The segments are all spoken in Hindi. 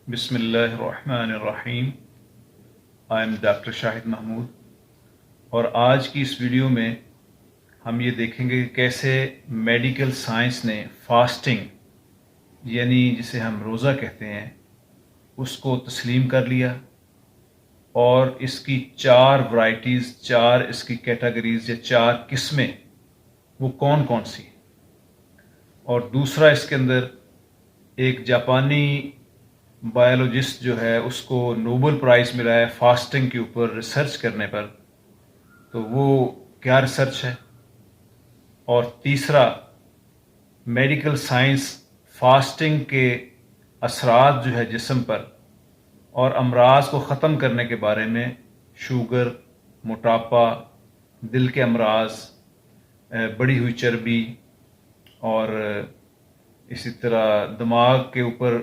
बिस्मिल्लाहिर्रहमानिर्रहीम। I am doctor Shahid Mahmood और आज की इस वीडियो में हम ये देखेंगे कि कैसे मेडिकल साइंस ने फास्टिंग यानी जिसे हम रोज़ा कहते हैं उसको तस्लीम कर लिया और इसकी चार वैरायटीज़, चार इसकी कैटेगरीज या चार किस्में वो कौन कौन सी। और दूसरा, इसके अंदर एक जापानी बायोलॉजिस्ट जो है उसको नोबेल प्राइज़ मिला है फास्टिंग के ऊपर रिसर्च करने पर, तो वो क्या रिसर्च है। और तीसरा, मेडिकल साइंस फास्टिंग के असरात जो है जिस्म पर और अमराज को ख़त्म करने के बारे में, शुगर, मोटापा, दिल के अमराज, बढ़ी हुई चर्बी और इसी तरह दिमाग के ऊपर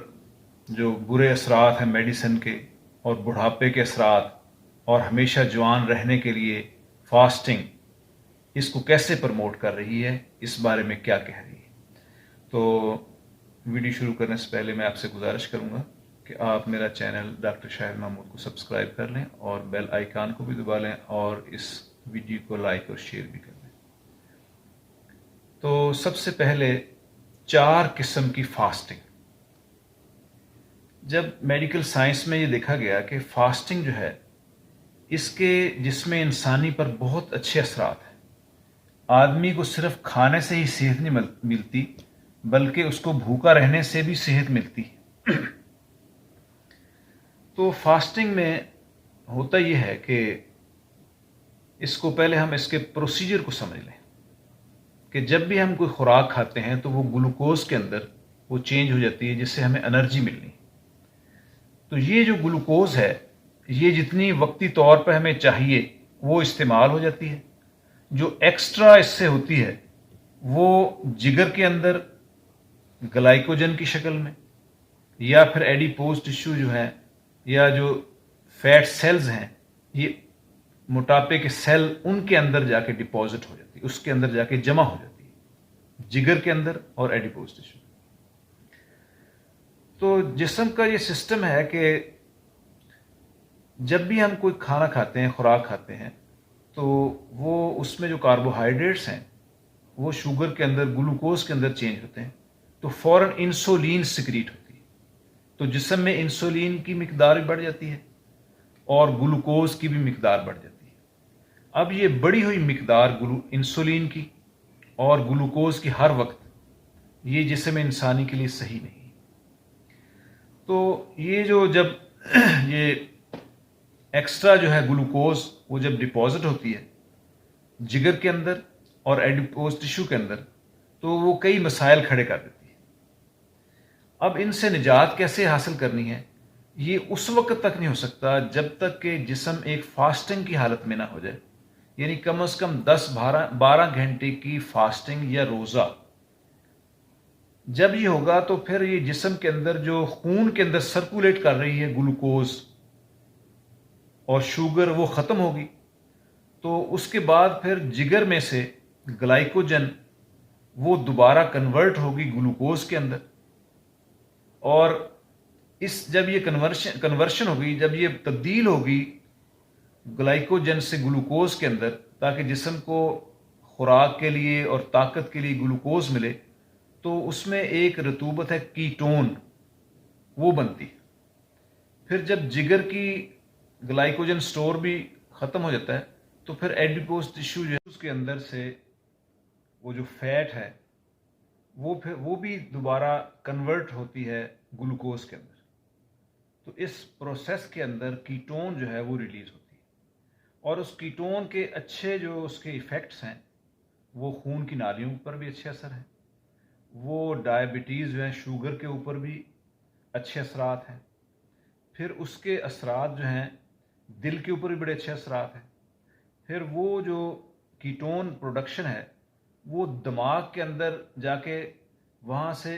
जो बुरे असरात हैं मेडिसिन के और बुढ़ापे के असरात और हमेशा जवान रहने के लिए फास्टिंग इसको कैसे प्रमोट कर रही है, इस बारे में क्या कह रही है। तो वीडियो शुरू करने से पहले मैं आपसे गुजारिश करूंगा कि आप मेरा चैनल डॉक्टर शाहिद महमूद को सब्सक्राइब कर लें और बेल आइकन को भी दबा लें और इस वीडियो को लाइक और शेयर भी कर लें। तो सबसे पहले चार किस्म की फास्टिंग। जब मेडिकल साइंस में ये देखा गया कि फास्टिंग जो है इसके जिस्म इंसानी पर बहुत अच्छे असरात हैं। आदमी को सिर्फ खाने से ही सेहत नहीं मिलती बल्कि उसको भूखा रहने से भी सेहत मिलती है। तो फास्टिंग में होता यह है कि इसको पहले हम इसके प्रोसीजर को समझ लें कि जब भी हम कोई खुराक खाते हैं तो वो ग्लूकोज के अंदर वो चेंज हो जाती है जिससे हमें एनर्जी मिलनी। तो ये जो ग्लूकोज है ये जितनी वक्ती तौर पर हमें चाहिए वो इस्तेमाल हो जाती है। जो एक्स्ट्रा इससे होती है वो जिगर के अंदर ग्लाइकोजन की शक्ल में या फिर एडिपोज टिश्यू जो है या जो फैट सेल्स हैं, ये मोटापे के सेल, उनके अंदर जाके डिपॉजिट हो जाती है, उसके अंदर जाके जमा हो जाती है, जिगर के अंदर और एडिपोज टिश्यू। तो जिस्म का ये सिस्टम है कि जब भी हम कोई खाना खाते हैं, खुराक खाते हैं, तो वो उसमें जो कार्बोहाइड्रेट्स हैं वो शुगर के अंदर, ग्लूकोज के अंदर चेंज होते हैं, तो फौरन इंसुलिन सिक्रीट होती है। तो जिस्म में इंसुलिन की मिकदार भी बढ़ जाती है और ग्लूकोज की भी मिकदार बढ़ जाती है। अब ये बढ़ी हुई मिकदार इंसुलिन की और ग्लूकोज की हर वक्त ये जिस्म इंसानी के लिए सही नहीं है। तो ये जो जब ये एक्स्ट्रा जो है ग्लूकोज वो जब डिपॉजिट होती है जिगर के अंदर और एडिपोज टिश्यू के अंदर, तो वो कई मसाइल खड़े कर देती है। अब इनसे निजात कैसे हासिल करनी है, ये उस वक्त तक नहीं हो सकता जब तक कि जिस्म एक फास्टिंग की हालत में ना हो जाए, यानी कम से कम 10-12 घंटे की फास्टिंग या रोज़ा। जब ये होगा तो फिर ये जिस्म के अंदर जो खून के अंदर सर्कुलेट कर रही है ग्लूकोज और शुगर वो ख़त्म होगी। तो उसके बाद फिर जिगर में से ग्लाइकोजन वो दोबारा कन्वर्ट होगी ग्लूकोज के अंदर, और इस जब ये कन्वर्शन होगी, जब ये तब्दील होगी ग्लाइकोजन से ग्लूकोज के अंदर, ताकि जिस्म को खुराक के लिए और ताकत के लिए ग्लूकोज मिले, तो उसमें एक रतूबत है कीटोन, वो बनती है। फिर जब जिगर की ग्लाइकोजन स्टोर भी ख़त्म हो जाता है तो फिर एडिपोज टिश्यू जो है उसके अंदर से वो जो फैट है वो भी दोबारा कन्वर्ट होती है ग्लूकोज के अंदर। तो इस प्रोसेस के अंदर कीटोन जो है वो रिलीज होती है और उस कीटोन के अच्छे जो उसके इफ़ेक्ट्स हैं वो खून की नालियों पर भी अच्छे असर हैं, वो डायबिटीज़ जो है शुगर के ऊपर भी अच्छे असरात हैं, फिर उसके असरात जो हैं दिल के ऊपर भी बड़े अच्छे असरात हैं, फिर वो जो कीटोन प्रोडक्शन है वो दिमाग के अंदर जाके वहाँ से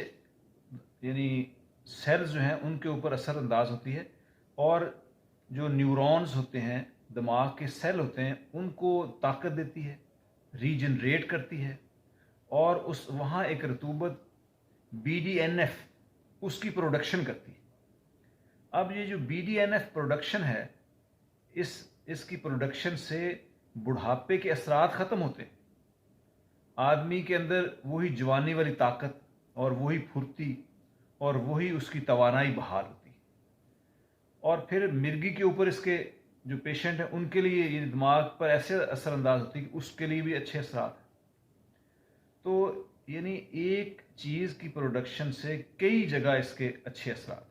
यानी सेल्स जो हैं उनके ऊपर असरअंदाज होती है और जो न्यूरॉन्स होते हैं, दिमाग के सेल होते हैं, उनको ताकत देती है, रीजनरेट करती है और उस वहाँ एक रतूबत BDNF उसकी प्रोडक्शन करती है। अब ये जो BDNF प्रोडक्शन है, इसकी प्रोडक्शन से बुढ़ापे के असरात ख़त्म होते हैं। आदमी के अंदर वही जवानी वाली ताकत और वही फुर्ती और वही उसकी तवानाई बहाल होती है। और फिर मिर्गी के ऊपर इसके जो पेशेंट हैं उनके लिए ये दिमाग पर ऐसे असरअंदाज होती है कि उसके लिए भी अच्छे असरात हैं। तो यानी एक चीज़ की प्रोडक्शन से कई जगह इसके अच्छे असरात हैं।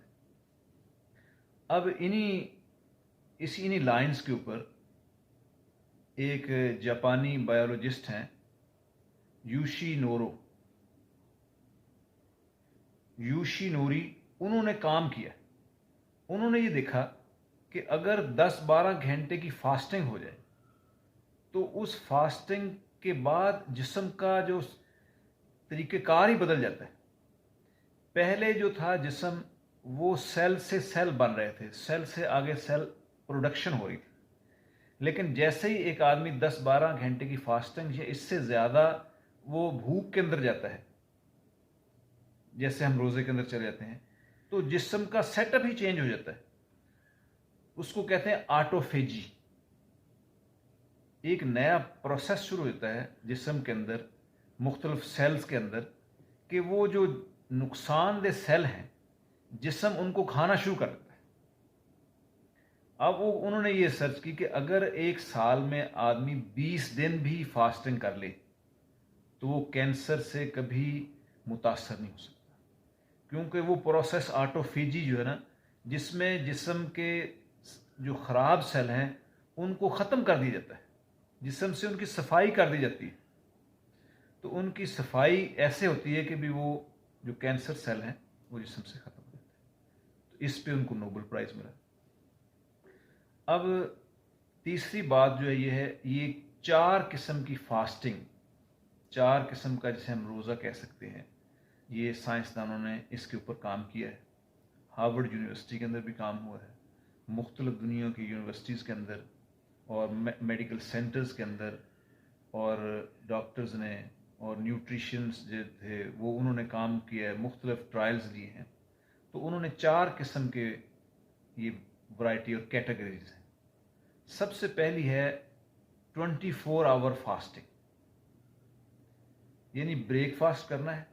अब इन्हीं लाइंस के ऊपर एक जापानी बायोलॉजिस्ट हैं यूशी नोरी, उन्होंने काम किया। उन्होंने ये देखा कि अगर 10-12 घंटे की फास्टिंग हो जाए तो उस फास्टिंग के बाद जिस्म का जो तरीक़ेकार ही बदल जाता है। पहले जो था जिस्म, वो सेल से सेल बन रहे थे, सेल से आगे सेल प्रोडक्शन हो रही थी। लेकिन जैसे ही एक आदमी 10-12 घंटे की फास्टिंग या इससे ज़्यादा वो भूख के अंदर जाता है, जैसे हम रोज़े के अंदर चले जाते हैं, तो जिस्म का सेटअप ही चेंज हो जाता है। उसको कहते हैं ऑटोफेजी। एक नया प्रोसेस शुरू होता है जिस्म के अंदर, मुख्तलिफ सेल्स के अंदर, कि वो जो नुकसानदेह सेल हैं जिस्म उनको खाना शुरू कर देता है। अब उन्होंने ये सर्च की कि अगर एक साल में आदमी 20 दिन भी फास्टिंग कर ले तो वो कैंसर से कभी मुतासर नहीं हो सकता, क्योंकि वो प्रोसेस ऑटोफेजी जो है ना, जिसमें जिस्म के जो ख़राब सेल हैं उनको ख़त्म कर दिया जाता है, जिस्म से उनकी सफाई कर दी जाती है। तो उनकी सफाई ऐसे होती है कि भी वो जो कैंसर सेल हैं वो जिस्म से ख़त्म हो जाते हैं। तो इस पे उनको नोबेल प्राइज़ मिला। अब तीसरी बात जो है ये है, ये 4 किस्म की फास्टिंग, 4 किस्म का जिसे हम रोज़ा कह सकते हैं, ये साइंसदानों ने इसके ऊपर काम किया है। हार्वर्ड यूनिवर्सिटी के अंदर भी काम हुआ है, मुख्तलिफ दुनिया की यूनिवर्सिटीज़ के अंदर और मेडिकल सेंटर्स के अंदर, और डॉक्टर्स ने और न्यूट्रिशंस जो थे वो उन्होंने काम किया है, मुख्तलिफ ट्रायल्स लिए हैं। तो उन्होंने 4 किस्म के ये वैरायटी और कैटेगरीज हैं। सबसे पहली है 24 आवर फास्टिंग, यानी ब्रेकफास्ट करना है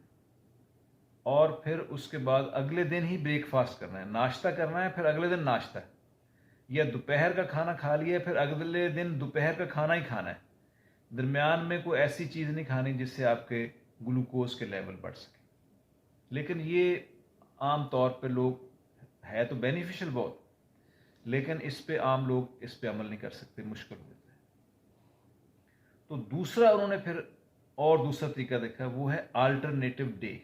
और फिर उसके बाद अगले दिन ही ब्रेकफास्ट करना है, नाश्ता करना है, फिर अगले दिन नाश्ता, या दोपहर का खाना खा लिया फिर अगले दिन दोपहर का खाना ही खाना है। दरमियान में कोई ऐसी चीज़ नहीं खानी जिससे आपके ग्लूकोज के लेवल बढ़ सके। लेकिन ये आम तौर पे लोग, है तो बेनिफिशियल बहुत, लेकिन इस पे आम लोग इस पे अमल नहीं कर सकते, मुश्किल हो जाता है। तो दूसरा उन्होंने फिर और दूसरा तरीका देखा, वो है अल्टरनेटिव डे।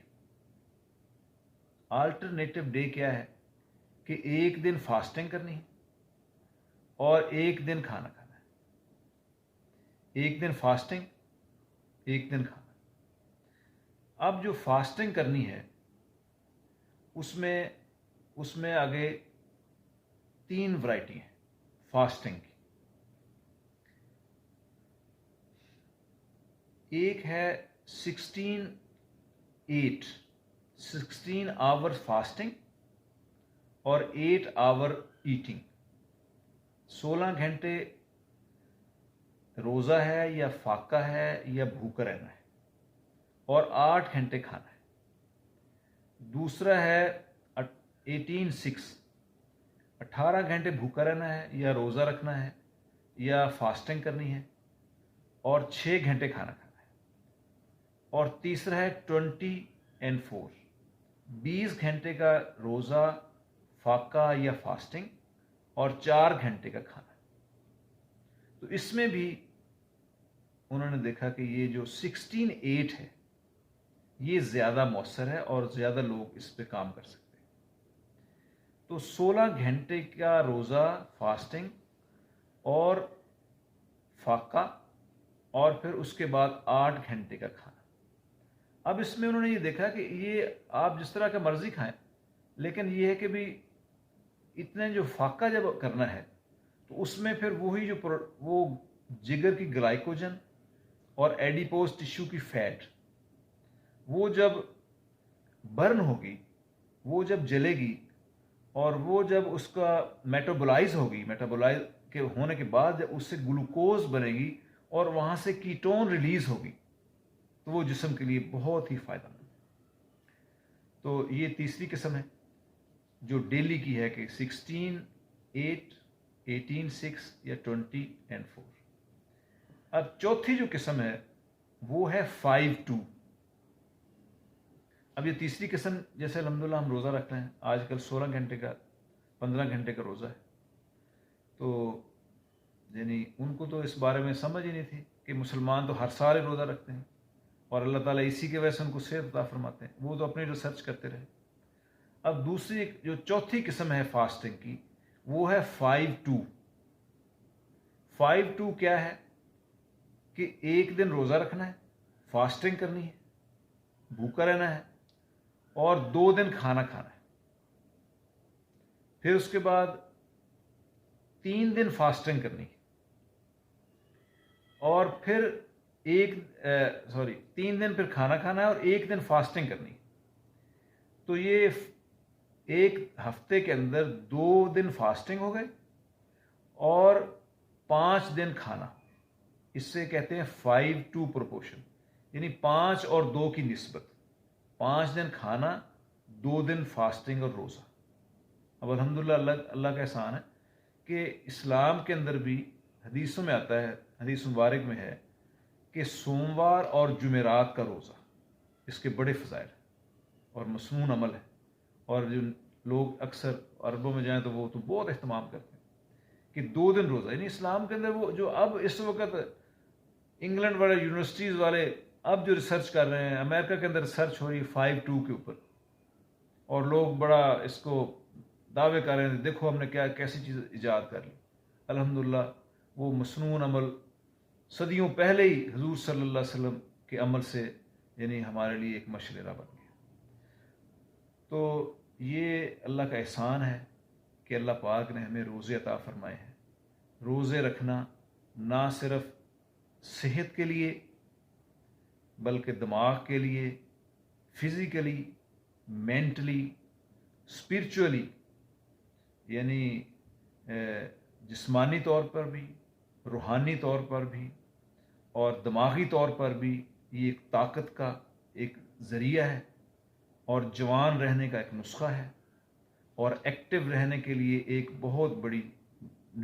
अल्टरनेटिव डे क्या है कि एक दिन फास्टिंग करनी है और एक दिन खाना खाना है। एक दिन फास्टिंग, एक दिन खाना। अब जो फास्टिंग करनी है उसमें आगे 3 वैरायटी हैं फास्टिंग की। एक है 16 आवर फास्टिंग और 8 आवर ईटिंग। 16 घंटे रोज़ा है या फाका है या भूखा रहना है और 8 घंटे खाना है। दूसरा है 18-6, 18 घंटे भूखा रहना है या रोज़ा रखना है या फास्टिंग करनी है और 6 घंटे खाना खाना है। और तीसरा है 20-4, 20 घंटे का रोज़ा, फाका या फास्टिंग और 4 घंटे का खाना। तो इसमें भी उन्होंने देखा कि ये जो 16-8 है ये ज़्यादा मौसर है और ज़्यादा लोग इस पे काम कर सकते हैं। तो 16 घंटे का रोज़ा, फास्टिंग और फाका, और फिर उसके बाद 8 घंटे का खाना। अब इसमें उन्होंने ये देखा कि ये आप जिस तरह का मर्जी खाएं, लेकिन ये है कि भी इतने जो फाका जब करना है तो उसमें फिर वही जो वो जिगर की ग्लाइकोजन और एडिपोज टिश्यू की फैट, वो जब बर्न होगी, वो जब जलेगी, और वो जब उसका मेटाबोलाइज होगी, मेटाबोलाइज के होने के बाद जब उससे ग्लूकोज बनेगी और वहाँ से कीटोन रिलीज होगी, तो वो जिस्म के लिए बहुत ही फायदेमंद है। तो ये तीसरी किस्म है जो डेली की है कि 16, 8, 18, 6 या 20 and 4। अब चौथी जो किस्म है वो है 5-2। अब ये तीसरी किस्म, जैसे अल्हम्दुलिल्लाह हम रोज़ा रखते हैं, आजकल 16 घंटे का 15 घंटे का रोज़ा है, तो यानी उनको तो इस बारे में समझ ही नहीं थी कि मुसलमान तो हर साल रोज़ा रखते हैं और अल्लाह ताला इसी के वजह से उनको सेहत अता फरमाते हैं। वो तो अपनी रिसर्च करते रहे। अब दूसरी जो चौथी किस्म है फास्टिंग की, वो है 5-2। 5-2 क्या है कि एक दिन रोज़ा रखना है, फास्टिंग करनी है, भूखा रहना है, और 2 दिन खाना खाना है। फिर उसके बाद 3 दिन फास्टिंग करनी है, और फिर 3 दिन फिर खाना खाना है और 1 दिन फास्टिंग करनी है। तो ये एक हफ्ते के अंदर 2 दिन फास्टिंग हो गए और 5 दिन खाना। इससे कहते हैं 5-2 प्रोपोर्शन, यानी 5 और 2 की निस्बत। 5 दिन खाना, 2 दिन फास्टिंग और रोज़ा। अब अल्हम्दुलिल्लाह अल्लाह का एहसान है कि इस्लाम के अंदर भी हदीसों में आता है, हदीस मुबारक में है कि सोमवार और जुमेरात का रोज़ा, इसके बड़े फ़ज़ाइल हैं और मसनून अमल है। और जो लोग अक्सर अरबों में जाएं तो वो तो बहुत अहतमाम करते हैं कि 2 दिन रोज़ा, यानी इस्लाम के अंदर वो जो अब इस वक्त इंग्लैंड वाले यूनिवर्सिटीज़ वाले अब जो रिसर्च कर रहे हैं, अमेरिका के अंदर रिसर्च हो रही है 5-2 के ऊपर, और लोग बड़ा इसको दावे कर रहे हैं, देखो हमने क्या कैसी चीज़ ईजाद कर ली। अल्हम्दुलिल्लाह वो मसनून अमल सदियों पहले ही हुजूर सल्लल्लाहु अलैहि वसल्लम के अमल से यानी हमारे लिए एक मशवरा बन गया। तो ये अल्लाह का एहसान है कि अल्लाह पाक ने हमें रोज़े अता फरमाए हैं। रोज़े रखना ना सिर्फ सेहत के लिए बल्कि दिमाग के लिए, फिज़िकली, मेंटली, स्पिरिचुअली, यानी जिस्मानी तौर पर भी, रूहानी तौर पर भी और दिमागी तौर पर भी ये एक ताकत का एक ज़रिया है और जवान रहने का एक नुस्खा है और एक्टिव रहने के लिए एक बहुत बड़ी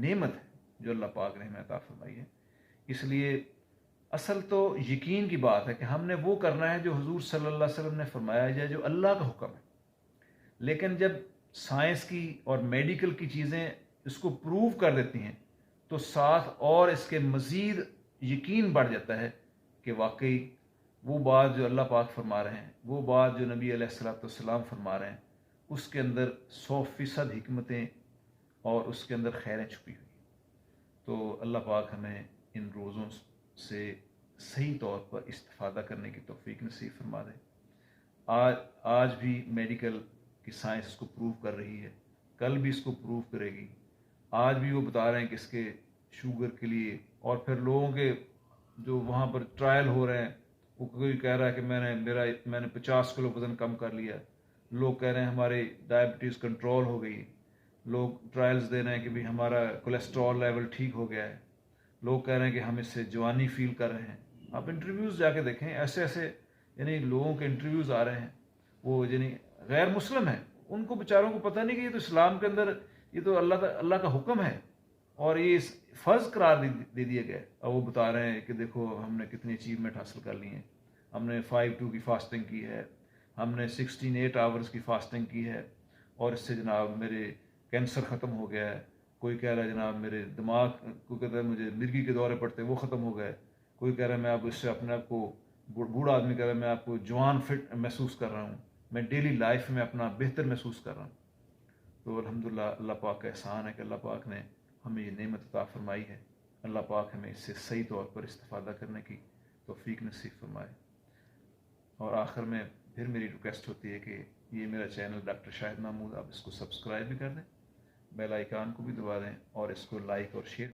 नेमत है जो अल्लाह पाक ने हमें अता फरमाई है। इसलिए असल तो यकीन की बात है कि हमने वो करना है जो हुजूर सल्लल्लाहु अलैहि वसल्लम ने फरमाया जाए, जो अल्लाह का हुक्म है। लेकिन जब साइंस की और मेडिकल की चीज़ें इसको प्रूव कर देती हैं तो साथ और इसके मज़ीद यकीन बढ़ जाता है कि वाकई वो बात जो अल्लाह पाक फरमा रहे हैं, वो बात जो नबी अलैहिस्सलाम फरमा रहे हैं, उसके अंदर 100% हिकमतें और उसके अंदर खैरें छुपी हुई। तो अल्लाह पाक हमें इन रोज़ों से सही तौर पर इस्तिफ़ादा करने की तौफ़ीक नसीब फरमा दे। आज भी मेडिकल की साइंस इसको प्रूव कर रही है, कल भी इसको प्रूव करेगी। आज भी वो बता रहे हैं कि इसके शुगर के लिए, और फिर लोगों के जो वहाँ पर ट्रायल हो रहे हैं, वो कोई कह रहा है कि मैंने 50 किलो वज़न कम कर लिया, लोग कह रहे हैं हमारी डायबिटीज़ कंट्रोल हो गई, लोग ट्रायल्स दे रहे हैं कि भाई हमारा कोलेस्ट्रॉल लेवल ठीक हो गया है, लोग कह रहे हैं कि हम इससे जवानी फील कर रहे हैं। आप इंटरव्यूज़ जाके देखें, ऐसे ऐसे यानी लोगों के इंटरव्यूज़ आ रहे हैं, वो यानी गैर मुस्लिम है, उनको बेचारों को पता नहीं कि ये तो इस्लाम के अंदर ये तो अल्लाह का हुक्म है और ये इस फ़र्ज़ करार दे दिया गया। और वो बता रहे हैं कि देखो हमने कितनी अचीवमेंट हासिल कर ली हैं, हमने 5-2 की फास्टिंग की है, हमने 16-8 आवर्स की फास्टिंग की है और इससे जनाब मेरे कैंसर ख़त्म हो गया है। कोई कह रहा है जनाब मेरे दिमाग को, कहता है मुझे मिर्गी के दौरे पड़ते वो ख़त्म हो गए। कोई कह रहा है मैं अब इससे अपने आप को, बूढ़ा आदमी कह रहा है मैं आपको जवान फिट महसूस कर रहा हूँ, मैं डेली लाइफ में अपना बेहतर महसूस कर रहा हूँ। तो अल्हम्दुलिल्लाह अल्लाह पाक का एहसान है कि अल्लाह पाक ने हमें ये नेमत अता फरमाई है। अल्लाह पाक हमें इससे सही तौर पर इस्तिफ़ादा करने की तौफ़ीक नसीब फरमाए। और आखिर में फिर मेरी रिक्वेस्ट होती है कि ये मेरा चैनल डॉक्टर शाहिद महमूद, आप इसको सब्सक्राइब भी कर दें, बेल आइकान को भी दबा दें और इसको लाइक और शेयर